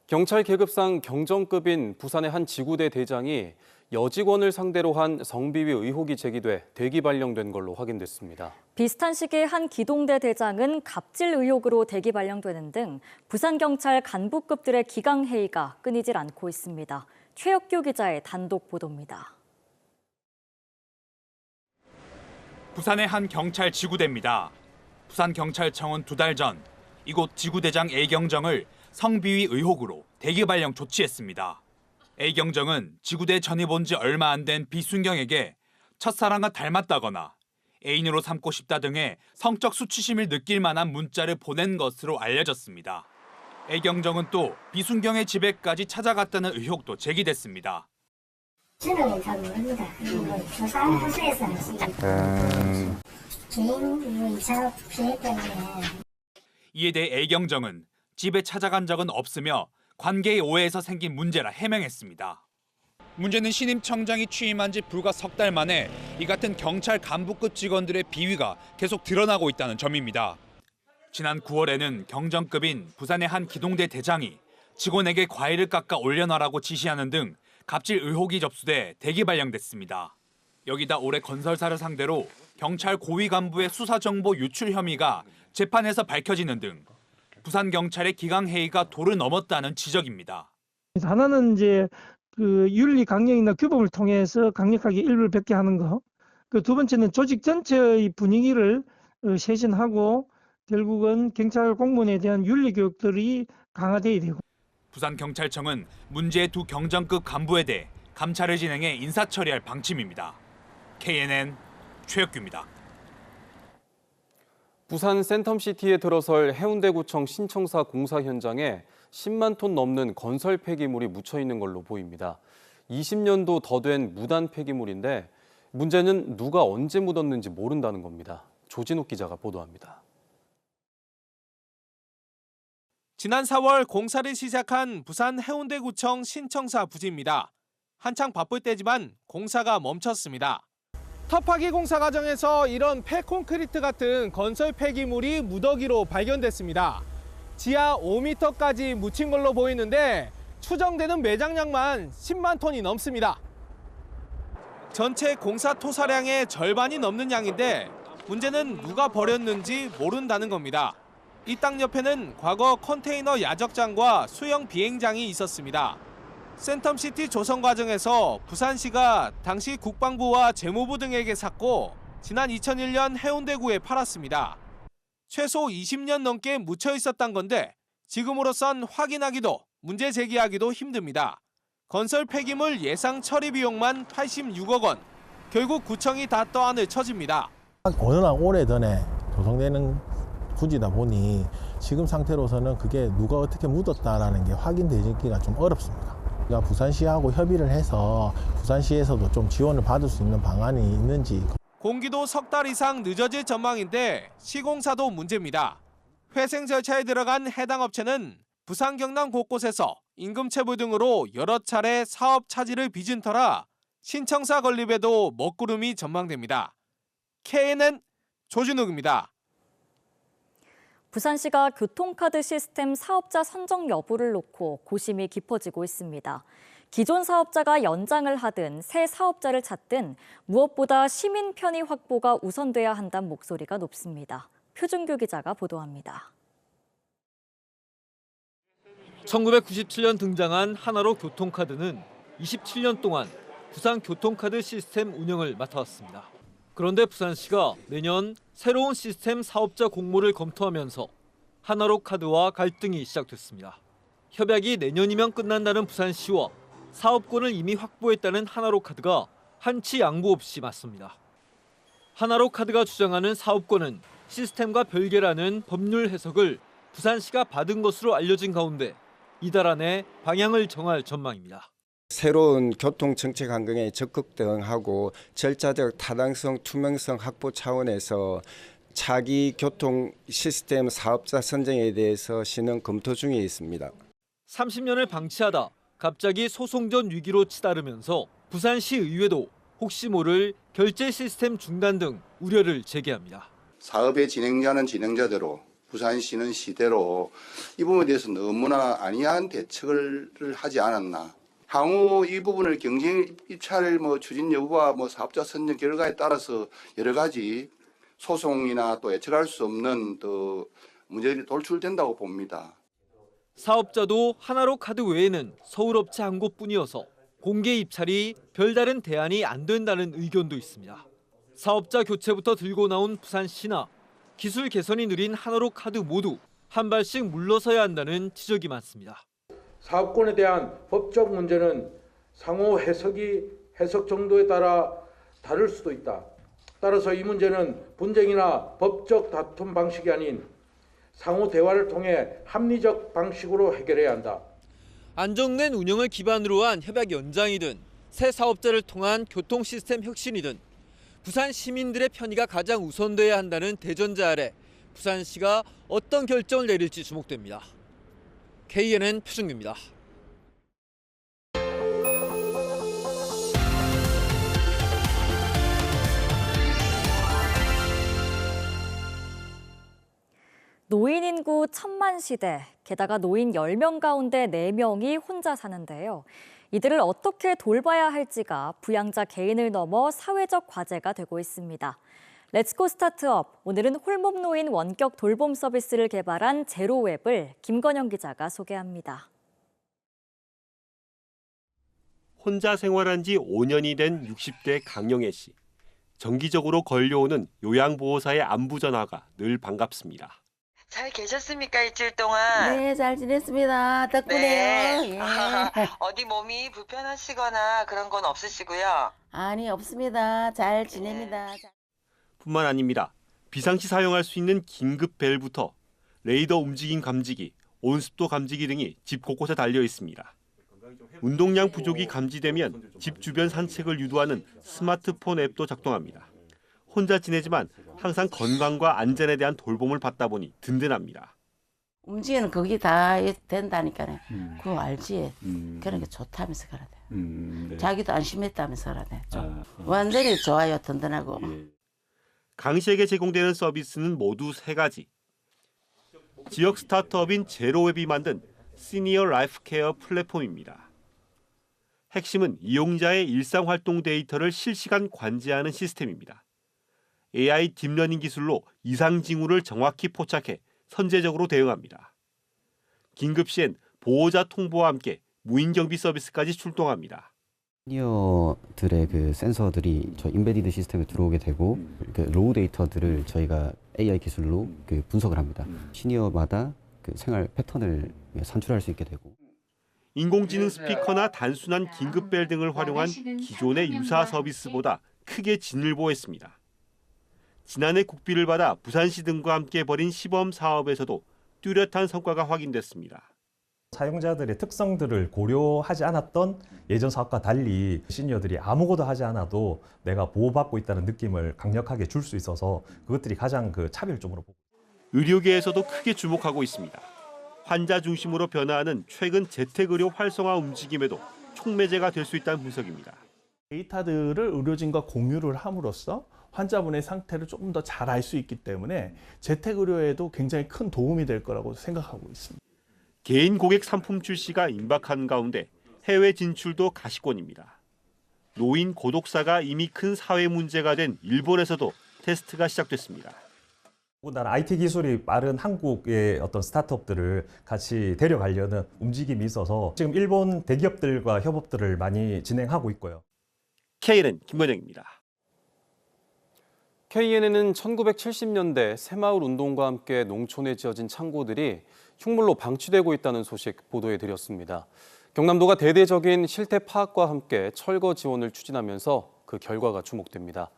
경찰 계급상 경정급인 부산의 한 지구대 대장이 여직원을 상대로 한 성비위 의혹이 제기돼 대기 발령된 걸로 확인됐습니다. 비슷한 시기에 한 기동대 대장은 갑질 의혹으로 대기 발령되는 등 부산경찰 간부급들의 기강회의가 끊이질 않고 있습니다. 최혁규 기자의 단독 보도입니다. 부산의 한 경찰 지구대입니다. 부산경찰청은 2달 전 이곳 지구대장 A경정을 성비위 의혹으로 대기 발령 조치했습니다. A경정은 지구대 전입 온 지 얼마 안 된 비순경에게 첫사랑과 닮았다거나 애인으로 삼고 싶다 등의 성적 수치심을 느낄 만한 문자를 보낸 것으로 알려졌습니다. A경정은 또 비순경의 집에까지 찾아갔다는 의혹도 제기됐습니다. 저는 잘 모릅니다. 저 사람 호수에서 개인 이사 피해 때문에. 이에 대해 A경정은 집에 찾아간 적은 없으며 관계의 오해에서 생긴 문제라 해명했습니다. 문제는 신임 청장이 취임한 지 불과 석 달 만에 이 같은 경찰 간부급 직원들의 비위가 계속 드러나고 있다는 점입니다. 지난 9월에는 경정급인 부산의 한 기동대 대장이 직원에게 과일을 깎아 올려놔라고 지시하는 등 갑질 의혹이 접수돼 대기 발령됐습니다. 여기다 올해 건설사를 상대로 경찰 고위 간부의 수사 정보 유출 혐의가 재판에서 밝혀지는 등 부산경찰의 기강회의가 도를 넘었다는 지적입니다. 하나는 이제 그 윤리 강령이나 규범을 통해서 강력하게 일부를 뵙게 하는 거. 그 두 번째는 조직 전체의 분위기를 쇄신하고 결국은 경찰 공무원에 대한 윤리 교육들이 강화돼야 되고. 부산경찰청은 문제의 2 경정급 간부에 대해 감찰을 진행해 인사처리할 방침입니다. KNN 최혁규입니다. 부산 센텀시티에 들어설 해운대구청 신청사 공사 현장에 10만 톤 넘는 건설 폐기물이 묻혀 있는 걸로 보입니다. 20년도 더 된 무단 폐기물인데 문제는 누가 언제 묻었는지 모른다는 겁니다. 조진욱 기자가 보도합니다. 지난 4월 공사를 시작한 부산 해운대구청 신청사 부지입니다. 한창 바쁠 때지만 공사가 멈췄습니다. 터파기 공사 과정에서 이런 폐콘크리트 같은 건설 폐기물이 무더기로 발견됐습니다. 지하 5m까지 묻힌 걸로 보이는데 추정되는 매장량만 10만 톤이 넘습니다. 전체 공사 토사량의 절반이 넘는 양인데 문제는 누가 버렸는지 모른다는 겁니다. 이 땅 옆에는 과거 컨테이너 야적장과 수영 비행장이 있었습니다. 센텀시티 조성 과정에서 부산시가 당시 국방부와 재무부 등에게 샀고 지난 2001년 해운대구에 팔았습니다. 최소 20년 넘게 묻혀 있었던 건데 지금으로선 확인하기도 문제 제기하기도 힘듭니다. 건설 폐기물 예상 처리 비용만 86억 원. 결국 구청이 다 떠안을 처집니다. 워낙 오래전에 조성되는 부지다 보니 지금 상태로서는 그게 누가 어떻게 묻었다라는 게 확인되기가 좀 어렵습니다. 그러니까 부산시하고 협의를 해서 부산시에서도 좀 지원을 받을 수 있는 방안이 있는지. 공기도 석 달 이상 늦어질 전망인데 시공사도 문제입니다. 회생 절차에 들어간 해당 업체는 부산 경남 곳곳에서 임금체불 등으로 여러 차례 사업 차질을 빚은 터라 신청사 건립에도 먹구름이 전망됩니다. KNN 조진욱입니다. 부산시가 교통카드 시스템 사업자 선정 여부를 놓고 고심이 깊어지고 있습니다. 기존 사업자가 연장을 하든 새 사업자를 찾든 무엇보다 시민 편의 확보가 우선돼야 한다는 목소리가 높습니다. 표준규 기자가 보도합니다. 1997년 등장한 하나로 교통카드는 27년 동안 부산 교통카드 시스템 운영을 맡아왔습니다. 그런데 부산시가 내년 새로운 시스템 사업자 공모를 검토하면서 하나로 카드와 갈등이 시작됐습니다. 협약이 내년이면 끝난다는 부산시와 사업권을 이미 확보했다는 하나로 카드가 한치 양보 없이 맞섭니다. 하나로 카드가 주장하는 사업권은 시스템과 별개라는 법률 해석을 부산시가 받은 것으로 알려진 가운데 이달 안에 방향을 정할 전망입니다. 새로운 교통정책 환경에 적극 대응하고 절차적 타당성, 투명성 확보 차원에서 차기 교통 시스템 사업자 선정에 대해서 시는 검토 중에 있습니다. 30년을 방치하다 갑자기 소송전 위기로 치달으면서 부산시 의회도 혹시 모를 결제 시스템 중단 등 우려를 제기합니다. 사업의 진행자는 진행자대로 부산시는 시대로 이 부분에 대해서 너무나 안이한 대책을 하지 않았나. 향후 이 부분을 경쟁 입찰 추진 여부와 사업자 선정 결과에 따라서 여러 가지 소송이나 또 예측할 수 없는 또 문제들이 돌출된다고 봅니다. 사업자도 하나로 카드 외에는 서울업체 한 곳뿐이어서 공개 입찰이 별다른 대안이 안 된다는 의견도 있습니다. 사업자 교체부터 들고 나온 부산시나 기술 개선이 느린 하나로 카드 모두 한 발씩 물러서야 한다는 지적이 많습니다. 사업권에 대한 법적 문제는 상호 해석 정도에 따라 다를 수도 있다. 따라서 이 문제는 분쟁이나 법적 다툼 방식이 아닌 상호 대화를 통해 합리적 방식으로 해결해야 한다. 안정된 운영을 기반으로 한 협약 연장이든 새 사업자를 통한 교통 시스템 혁신이든 부산 시민들의 편의가 가장 우선돼야 한다는 대전제 아래 부산시가 어떤 결정을 내릴지 주목됩니다. KNN 표정규입니다. 노인 인구 1000만 시대, 게다가 노인 10명 가운데 4명이 혼자 사는데요. 이들을 어떻게 돌봐야 할지가 부양자 개인을 넘어 사회적 과제가 되고 있습니다. 렛츠고 스타트업, 오늘은 홀몸 노인 원격 돌봄 서비스를 개발한 제로웹을 김건영 기자가 소개합니다. 혼자 생활한 지 5년이 된 60대 강영애 씨. 정기적으로 걸려오는 요양보호사의 안부 전화가 늘 반갑습니다. 잘 계셨습니까, 일주일 동안? 네, 잘 지냈습니다. 덕분에요. 네. 예. 어디 몸이 불편하시거나 그런 건 없으시고요? 아니, 없습니다. 잘 지냅니다. 뿐만 아닙니다. 비상시 사용할 수 있는 긴급 벨부터 레이더 움직임 감지기, 온습도 감지기 등이 집 곳곳에 달려 있습니다. 운동량 부족이 감지되면 집 주변 산책을 유도하는 스마트폰 앱도 작동합니다. 혼자 지내지만 항상 건강과 안전에 대한 돌봄을 받다 보니 든든합니다. 움직이는 거기 다 된다니까요. 그거 알지? 그런 게 좋다면서 그러대. 네. 자기도 안심했다면서 그러대. 완전히 좋아요, 든든하고. 예. 강 씨에게 제공되는 서비스는 모두 3가지. 지역 스타트업인 제로웹이 만든 시니어 라이프 케어 플랫폼입니다. 핵심은 이용자의 일상활동 데이터를 실시간 관제하는 시스템입니다. AI 딥러닝 기술로 이상 징후를 정확히 포착해 선제적으로 대응합니다. 긴급 시엔 보호자 통보와 함께 무인 경비 서비스까지 출동합니다. 시니어들의 그 센서들이 저 인베디드 시스템에 들어오게 되고 그 로우 데이터들을 저희가 AI 기술로 그 분석을 합니다. 시니어마다 그 생활 패턴을 산출할 수 있게 되고. 인공지능 스피커나 단순한 긴급벨 등을 활용한 기존의 유사 서비스보다 크게 진일보했습니다. 지난해 국비를 받아 부산시 등과 함께 벌인 시범 사업에서도 뚜렷한 성과가 확인됐습니다. 사용자들의 특성들을 고려하지 않았던 예전 사업과 달리 시니어들이 아무것도 하지 않아도 내가 보호받고 있다는 느낌을 강력하게 줄 수 있어서 그것들이 가장 그 차별점으로 보고. 의료계에서도 크게 주목하고 있습니다. 환자 중심으로 변화하는 최근 재택의료 활성화 움직임에도 촉매제가 될 수 있다는 분석입니다. 데이터들을 의료진과 공유를 함으로써 환자분의 상태를 조금 더 잘 알 수 있기 때문에 재택의료에도 굉장히 큰 도움이 될 거라고 생각하고 있습니다. 개인 고객 상품 출시가 임박한 가운데 해외 진출도 가시권입니다. 노인 고독사가 이미 큰 사회 문제가 된 일본에서도 테스트가 시작됐습니다. 더군다나 IT 기술이 빠른 한국의 어떤 스타트업들을 같이 데려가려는 움직임이 있어서 지금 일본 대기업들과 협업들을 많이 진행하고 있고요. KNN 김건영입니다. KNN은 1970년대 새마을 운동과 함께 농촌에 지어진 창고들이 흉물로 방치되고 있다는 소식 보도해 드렸습니다. 경남도가 대대적인 실태 파악과 함께 철거 지원을 추진하면서 그 결과가 주목됩니다.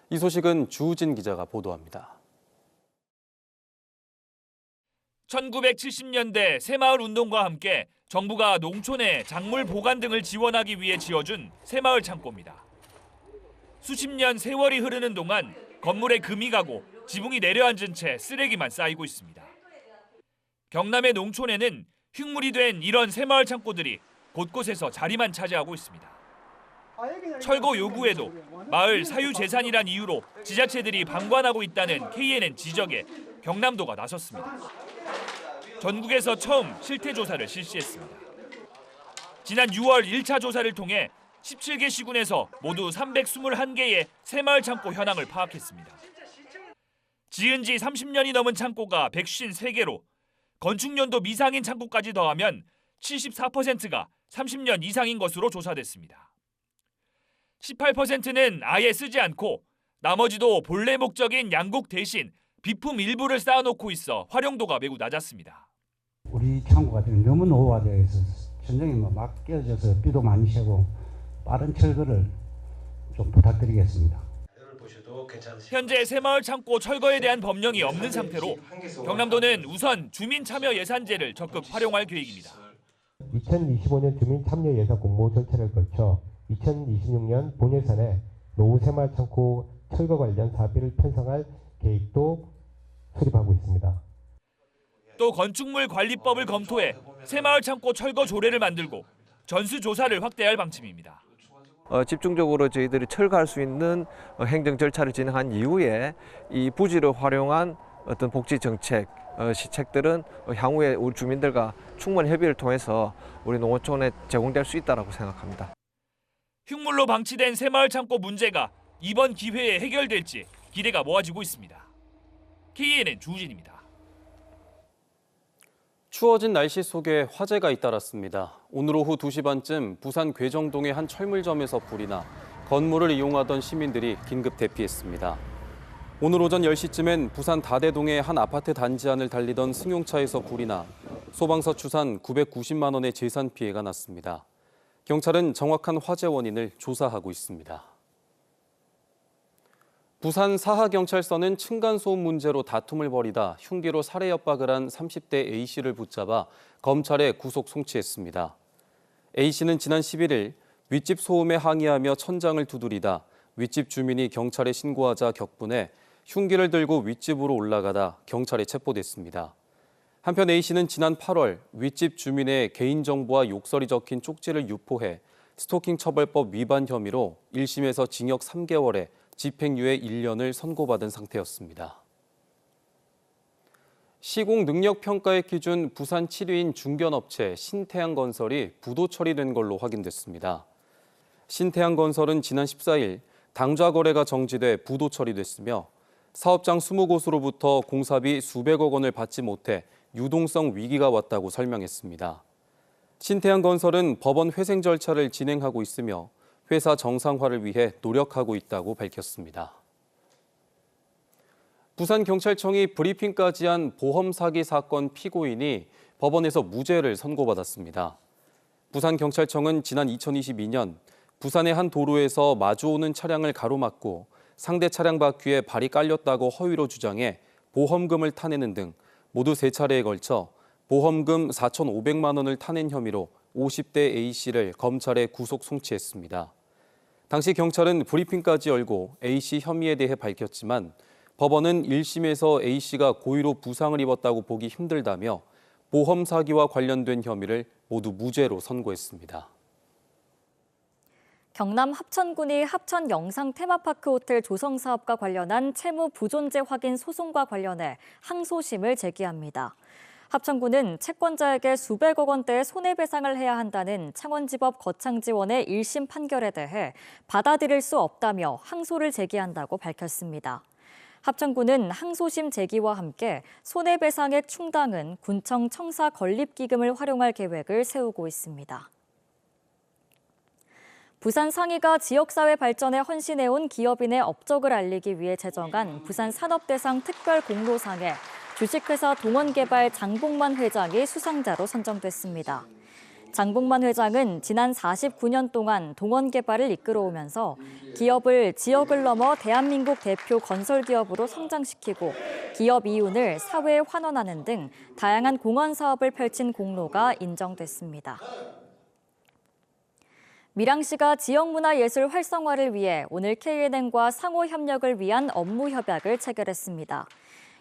이 소식은 주우진 기자가 보도합니다. 1970년대 새마을 운동과 함께 정부가 농촌에 작물 보관 등을 지원하기 위해 지어준 새마을 창고입니다. 수십 년 세월이 흐르는 동안 건물에 금이 가고 지붕이 내려앉은 채 쓰레기만 쌓이고 있습니다. 경남의 농촌에는 흉물이 된 이런 새마을 창고들이 곳곳에서 자리만 차지하고 있습니다. 철거 요구에도 마을 사유재산이란 이유로 지자체들이 방관하고 있다는 KNN 지적에 경남도가 나섰습니다. 전국에서 처음 실태 조사를 실시했습니다. 지난 6월 1차 조사를 통해 17개 시군에서 모두 321개의 새마을 창고 현황을 파악했습니다. 지은 지 30년이 넘은 창고가 153개로 건축연도 미상인 창고까지 더하면 74%가 30년 이상인 것으로 조사됐습니다. 18%는 아예 쓰지 않고 나머지도 본래 목적인 양국 대신 비품 일부를 쌓아놓고 있어 활용도가 매우 낮았습니다. 우리 창고가 너무 노후화되어 있어서 천정이 막 깨어져서 비도 많이 새고 빠른 철거를 좀 부탁드리겠습니다. 현재 새마을 창고 철거에 대한 법령이 없는 상태로 경남도는 우선 주민 참여 예산제를 적극 활용할 계획입니다. 2025년 주민 참여 예산 공모 절차를 거쳐 2026년 본예산에 노후 새마을 창고 철거 관련 사비를 편성할 계획도 수립하고 있습니다. 또 건축물 관리법을 검토해 새마을 창고 철거 조례를 만들고 전수 조사를 확대할 방침입니다. 집중적으로 저희들이 철거할 수 있는 행정 절차를 진행한 이후에 이 부지를 활용한 어떤 복지 정책, 시책들은 향후에 우리 주민들과 충분히 협의를 통해서 우리 농어촌에 제공될 수 있다고 생각합니다. 흉물로 방치된 새마을 창고 문제가 이번 기회에 해결될지 기대가 모아지고 있습니다. KNN 주우진입니다. 추워진 날씨 속에 화재가 잇따랐습니다. 오늘 오후 2시 반쯤 부산 괴정동의 한 철물점에서 불이 나 건물을 이용하던 시민들이 긴급 대피했습니다. 오늘 오전 10시쯤엔 부산 다대동의 한 아파트 단지 안을 달리던 승용차에서 불이 나 소방서 추산 990만 원의 재산 피해가 났습니다. 경찰은 정확한 화재 원인을 조사하고 있습니다. 부산 사하경찰서는 층간소음 문제로 다툼을 벌이다 흉기로 살해 협박을 한 30대 A씨를 붙잡아 검찰에 구속 송치했습니다. A씨는 지난 11일 윗집 소음에 항의하며 천장을 두드리다 윗집 주민이 경찰에 신고하자 격분해 흉기를 들고 윗집으로 올라가다 경찰에 체포됐습니다. 한편 A씨는 지난 8월 윗집 주민의 개인정보와 욕설이 적힌 쪽지를 유포해 스토킹 처벌법 위반 혐의로 1심에서 징역 3개월에 집행유예 1년을 선고받은 상태였습니다. 시공 능력 평가의 기준 부산 7위인 중견업체 신태양건설이 부도 처리된 걸로 확인됐습니다. 신태양건설은 지난 14일 당좌 거래가 정지돼 부도 처리됐으며 사업장 20곳으로부터 공사비 수백억 원을 받지 못해 유동성 위기가 왔다고 설명했습니다. 신태양건설은 법원 회생 절차를 진행하고 있으며 회사 정상화를 위해 노력하고 있다고 밝혔습니다. 부산경찰청이 브리핑까지 한 보험 사기 사건 피고인이 법원에서 무죄를 선고받았습니다. 부산경찰청은 지난 2022년 부산의 한 도로에서 마주오는 차량을 가로막고 상대 차량 바퀴에 발이 깔렸다고 허위로 주장해 보험금을 타내는 등 모두 3차례에 걸쳐 보험금 4,500만 원을 타낸 혐의로 50대 A씨를 검찰에 구속 송치했습니다. 당시 경찰은 브리핑까지 열고 A씨 혐의에 대해 밝혔지만 법원은 1심에서 A씨가 고의로 부상을 입었다고 보기 힘들다며 보험 사기와 관련된 혐의를 모두 무죄로 선고했습니다. 경남 합천군이 합천 영상 테마파크 호텔 조성 사업과 관련한 채무 부존재 확인 소송과 관련해 항소심을 제기합니다. 합천군은 채권자에게 수백억 원대의 손해배상을 해야 한다는 창원지법 거창지원의 1심 판결에 대해 받아들일 수 없다며 항소를 제기한다고 밝혔습니다. 합천군은 항소심 제기와 함께 손해배상액 충당은 군청 청사 건립기금을 활용할 계획을 세우고 있습니다. 부산 상위가 지역사회 발전에 헌신해온 기업인의 업적을 알리기 위해 제정한 부산 산업대상 특별공로상에 주식회사 동원개발 장봉만 회장이 수상자로 선정됐습니다. 장봉만 회장은 지난 49년 동안 동원개발을 이끌어오면서 기업을 지역을 넘어 대한민국 대표 건설기업으로 성장시키고 기업 이윤을 사회에 환원하는 등 다양한 공헌 사업을 펼친 공로가 인정됐습니다. 밀양시가 지역문화예술 활성화를 위해 오늘 KNN과 상호 협력을 위한 업무 협약을 체결했습니다.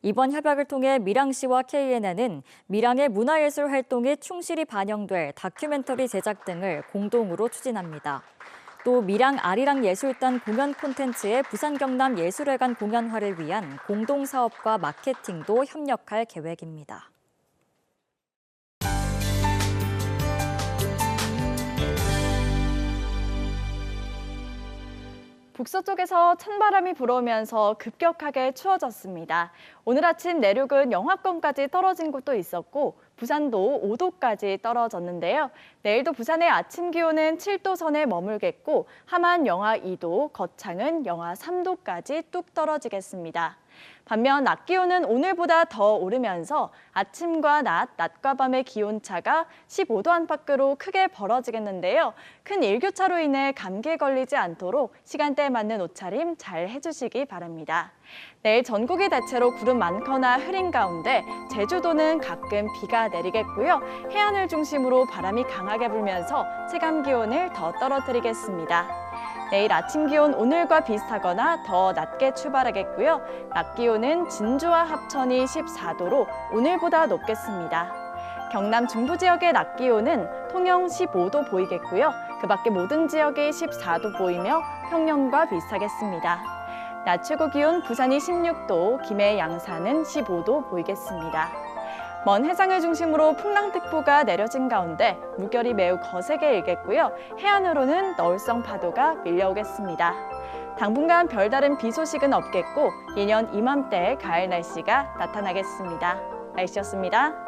이번 협약을 통해 밀양시와 KNN은 밀양의 문화예술 활동이 충실히 반영될 다큐멘터리 제작 등을 공동으로 추진합니다. 또 미랑 아리랑 예술단 공연 콘텐츠의 부산 경남 예술회관 공연화를 위한 공동사업과 마케팅도 협력할 계획입니다. 북서쪽에서 찬바람이 불어오면서 급격하게 추워졌습니다. 오늘 아침 내륙은 영하권까지 떨어진 곳도 있었고 부산도 5도까지 떨어졌는데요. 내일도 부산의 아침 기온은 7도 선에 머물겠고 함안 영하 2도, 거창은 영하 3도까지 뚝 떨어지겠습니다. 반면 낮 기온은 오늘보다 더 오르면서 아침과 낮과 밤의 기온차가 15도 안팎으로 크게 벌어지겠는데요. 큰 일교차로 인해 감기에 걸리지 않도록 시간대에 맞는 옷차림 잘 해주시기 바랍니다. 내일 전국이 대체로 구름 많거나 흐린 가운데 제주도는 가끔 비가 내리겠고요. 해안을 중심으로 바람이 강하게 불면서 체감 기온을 더 떨어뜨리겠습니다. 내일 아침 기온 오늘과 비슷하거나 더 낮게 출발하겠고요. 낮 기온은 진주와 합천이 14도로 오늘보다 높겠습니다. 경남 중부 지역의 낮 기온은 통영 15도 보이겠고요. 그 밖에 모든 지역이 14도 보이며 평년과 비슷하겠습니다. 낮 최고 기온 부산이 16도, 김해 양산은 15도 보이겠습니다. 먼 해상을 중심으로 풍랑특보가 내려진 가운데 물결이 매우 거세게 일겠고요. 해안으로는 너울성 파도가 밀려오겠습니다. 당분간 별다른 비 소식은 없겠고 예년 이맘때 가을 날씨가 나타나겠습니다. 날씨였습니다.